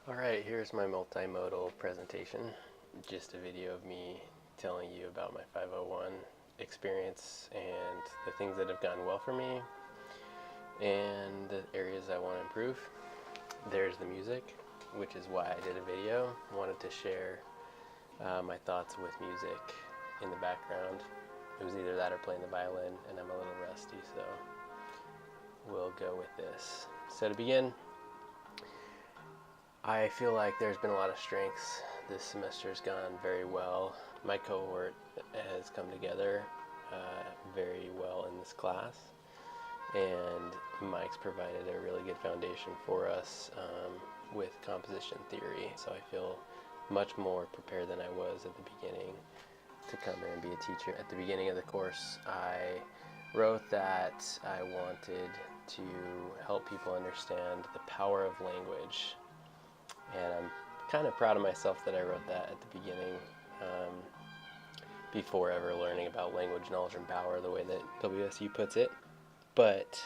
Alright, here's my multimodal presentation. Just a video of me telling you about my 501 experience and the things that have gone well for me and the areas I want to improve. There's the music, which is why I did a video. I wanted to share my thoughts with music in the background. It was either that or playing the violin, and I'm a little rusty, so we'll go with this. So to begin, I feel like there's been a lot of strengths. This semester's gone very well. My cohort has come together very well in this class, and Mike's provided a really good foundation for us with composition theory. So I feel much more prepared than I was at the beginning to come in and be a teacher. At the beginning of the course, I wrote that I wanted to help people understand the power of language. And I'm kind of proud of myself that I wrote that at the beginning, before ever learning about language, knowledge, and power the way that WSU puts it. But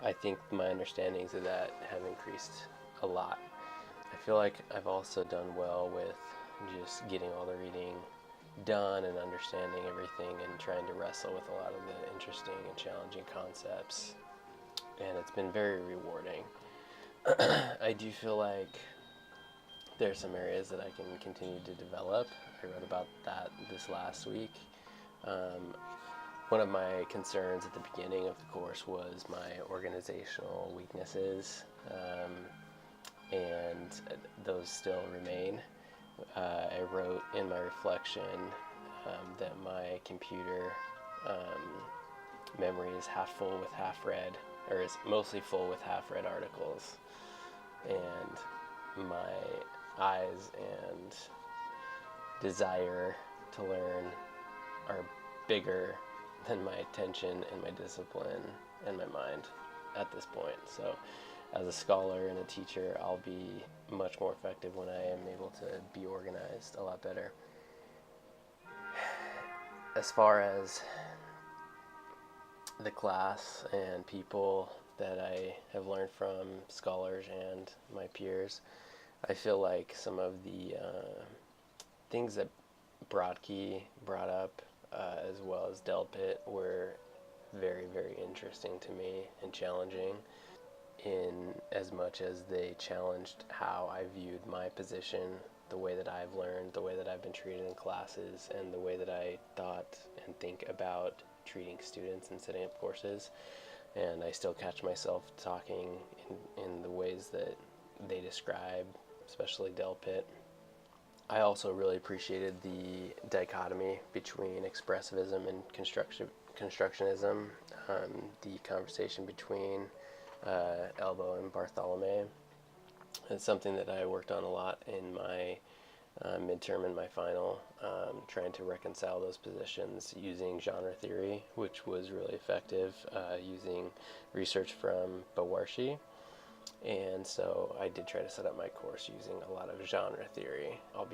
I think my understandings of that have increased a lot. I feel like I've also done well with just getting all the reading done and understanding everything and trying to wrestle with a lot of the interesting and challenging concepts. And it's been very rewarding. I do feel like there are some areas that I can continue to develop. I wrote about that this last week. One of my concerns at the beginning of the course was my organizational weaknesses, and those still remain. I wrote in my reflection that my computer memory is half full with half read, or is mostly full with half read articles, and my eyes and desire to learn are bigger than my attention and my discipline and my mind at this point. So as a scholar and a teacher, I'll be much more effective when I am able to be organized a lot better. As far as the class and people that I have learned from, scholars and my peers, I feel like some of the things that Brodkey brought up, as well as Delpit, were very, very interesting to me and challenging, in as much as they challenged how I viewed my position, the way that I've learned, the way that I've been treated in classes, and the way that I thought and think about treating students and setting up courses. And I still catch myself talking in the ways that they describe, especially Delpit. I also really appreciated the dichotomy between expressivism and constructionism, the conversation between Elbow and Bartholomew. It's something that I worked on a lot in my midterm and my final, trying to reconcile those positions using genre theory, which was really effective, using research from Bawarshi. And so I did try to set up my course using a lot of genre theory. I'll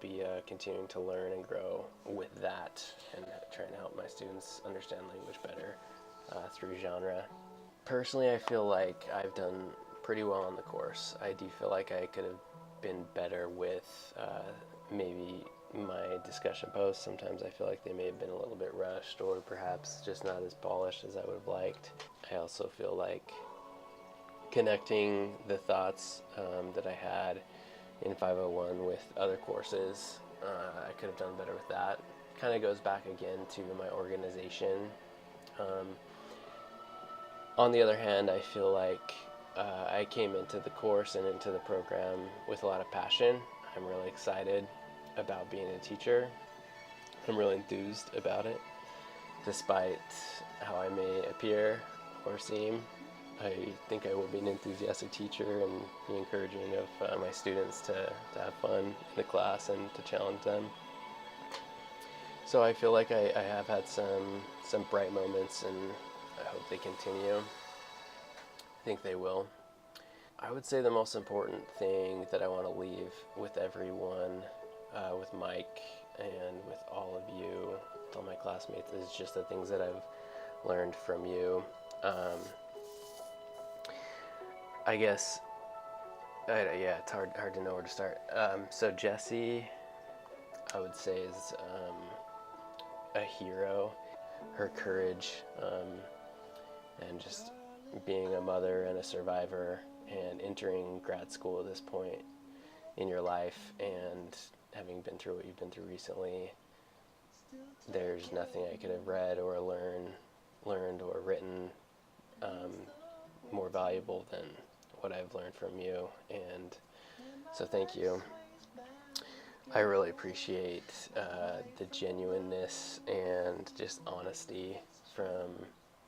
be continuing to learn and grow with that, and trying to help my students understand language better through genre. Personally, I feel like I've done pretty well on the course. I do feel like I could have been better with maybe my discussion posts. Sometimes I feel like they may have been a little bit rushed, or perhaps just not as polished as I would have liked. I also feel like connecting the thoughts that I had in 501 with other courses, I could have done better with that. Kind of goes back again to my organization. On the other hand, I feel like I came into the course and into the program with a lot of passion. I'm really excited about being a teacher. I'm really enthused about it, despite how I may appear or seem. I think I will be an enthusiastic teacher and be encouraging of my students to have fun in the class and to challenge them. So I feel like I have had some bright moments, and I hope they continue. I think they will. I would say the most important thing that I want to leave with everyone, with Mike and with all of you, with all my classmates, is just the things that I've learned from you. I guess Yeah, it's hard to know where to start. So Jessie, I would say, is a hero. Her courage, and just being a mother and a survivor and entering grad school at this point in your life and having been through what you've been through recently, there's nothing I could have read or learned or written more valuable than what I've learned from you. And so thank you. I really appreciate the genuineness and just honesty from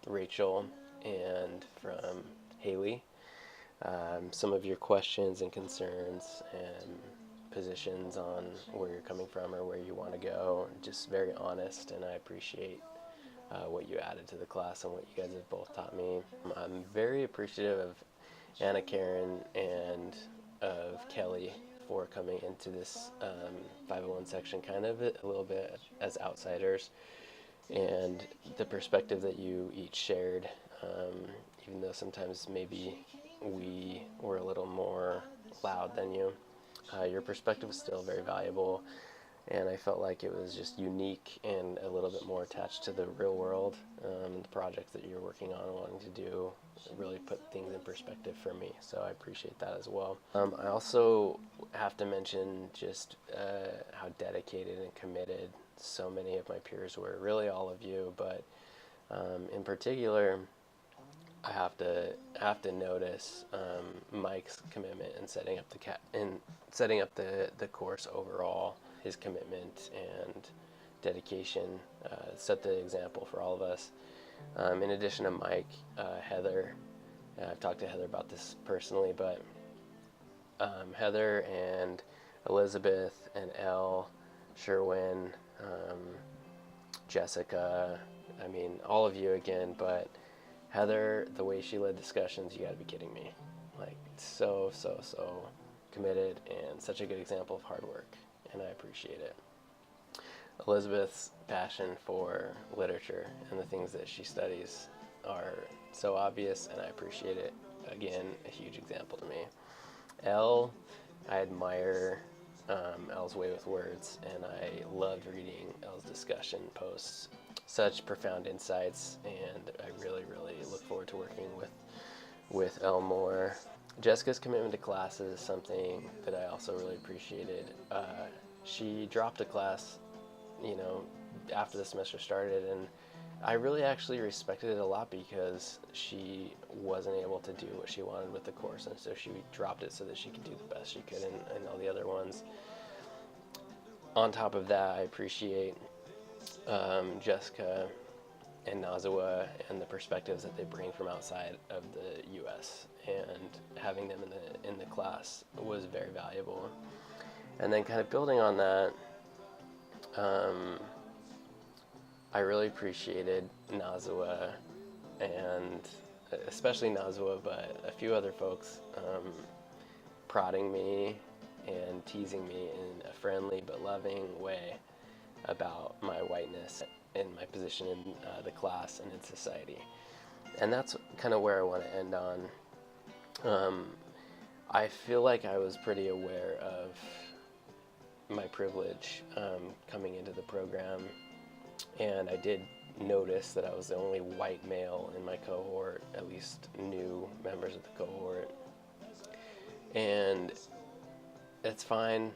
Rachel and from Haley. Some of your questions and concerns and positions on where you're coming from or where you want to go, just very honest, and I appreciate what you added to the class and what you guys have both taught me. I'm very appreciative of Anna Karen and of Kelly for coming into this 501 section kind of a little bit as outsiders, and the perspective that you each shared, even though sometimes maybe we were a little more loud than you. Your perspective was still very valuable, and I felt like it was just unique and a little bit more attached to the real world. The projects that you're working on and wanting to do really put things in perspective for me, so I appreciate that as well. I also have to mention just how dedicated and committed so many of my peers were, really all of you, but in particular, I have to notice Mike's commitment in setting up the course overall. His commitment and dedication set the example for all of us. In addition to Mike, Heather, I've talked to Heather about this personally, but Heather and Elizabeth and Elle, Sherwin, Jessica, I mean, all of you again, but Heather, the way she led discussions, you gotta be kidding me. Like, so committed and such a good example of hard work, and I appreciate it. Elizabeth's passion for literature and the things that she studies are so obvious, and I appreciate it. Again, a huge example to me. Elle, I admire Elle's way with words, and I loved reading Elle's discussion posts. Such profound insights, and I really look forward to working with Elle more. Jessica's commitment to classes is something that I also really appreciated. She dropped a class, after the semester started, and I really actually respected it a lot because she wasn't able to do what she wanted with the course, and so she dropped it so that she could do the best she could in all the other ones. On top of that, I appreciate Jessica and Nazua and the perspectives that they bring from outside of the U.S., and having them in the class was very valuable. And then kind of building on that, I really appreciated Nazua, and especially Nazua, but a few other folks prodding me and teasing me in a friendly but loving way about my whiteness and my position in the class and in society. And that's kind of where I want to end on. I feel like I was pretty aware of my privilege coming into the program, and I did notice that I was the only white male in my cohort, at least new members of the cohort. And it's fine,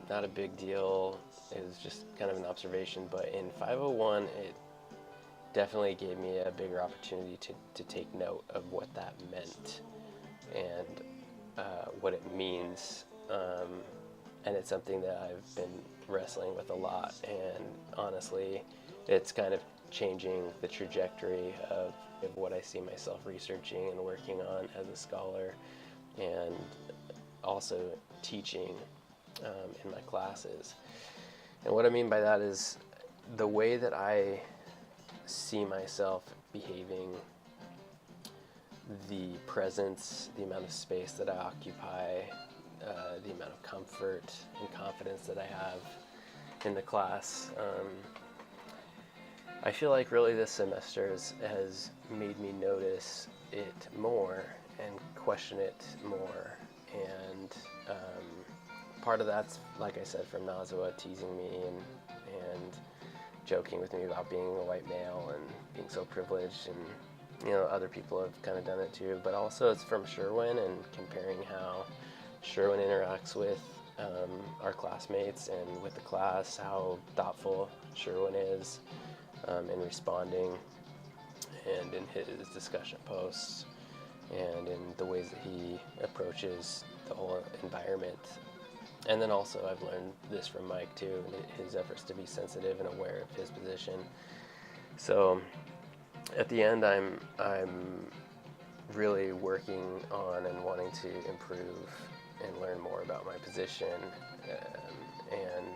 not a big deal. It was just kind of an observation, but in 501, it definitely gave me a bigger opportunity to take note of what that meant and what it means. And it's something that I've been wrestling with a lot, and honestly, it's kind of changing the trajectory of what I see myself researching and working on as a scholar, and also teaching in my classes. And what I mean by that is the way that I see myself behaving, the presence, the amount of space that I occupy, the amount of comfort and confidence that I have in the class. I feel like really this semester has made me notice it more and question it more, and part of that's, like I said, from Nazwa teasing me and joking with me about being a white male and being so privileged, and other people have kind of done it too. But also it's from Sherwin and comparing how Sherwin interacts with our classmates and with the class, how thoughtful Sherwin is in responding and in his discussion posts and in the ways that he approaches the whole environment. And then also I've learned this from Mike too, and his efforts to be sensitive and aware of his position. So at the end, I'm really working on and wanting to improve and learn more about my position, and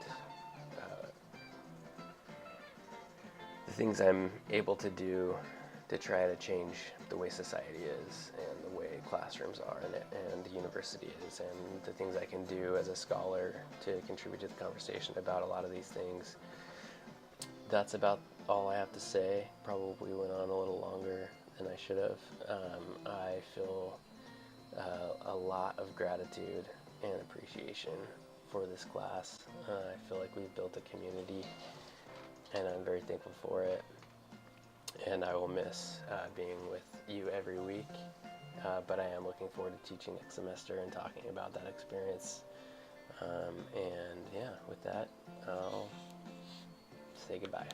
the things I'm able to do to try to change the way society is and the way classrooms are and the university is, and the things I can do as a scholar to contribute to the conversation about a lot of these things. That's about all I have to say. Probably went on a little longer than I should have. I feel a lot of gratitude and appreciation for this class. I feel like we've built a community, and I'm very thankful for it. And I will miss being with you every week, but I am looking forward to teaching next semester and talking about that experience. And yeah, with that, I'll say goodbye.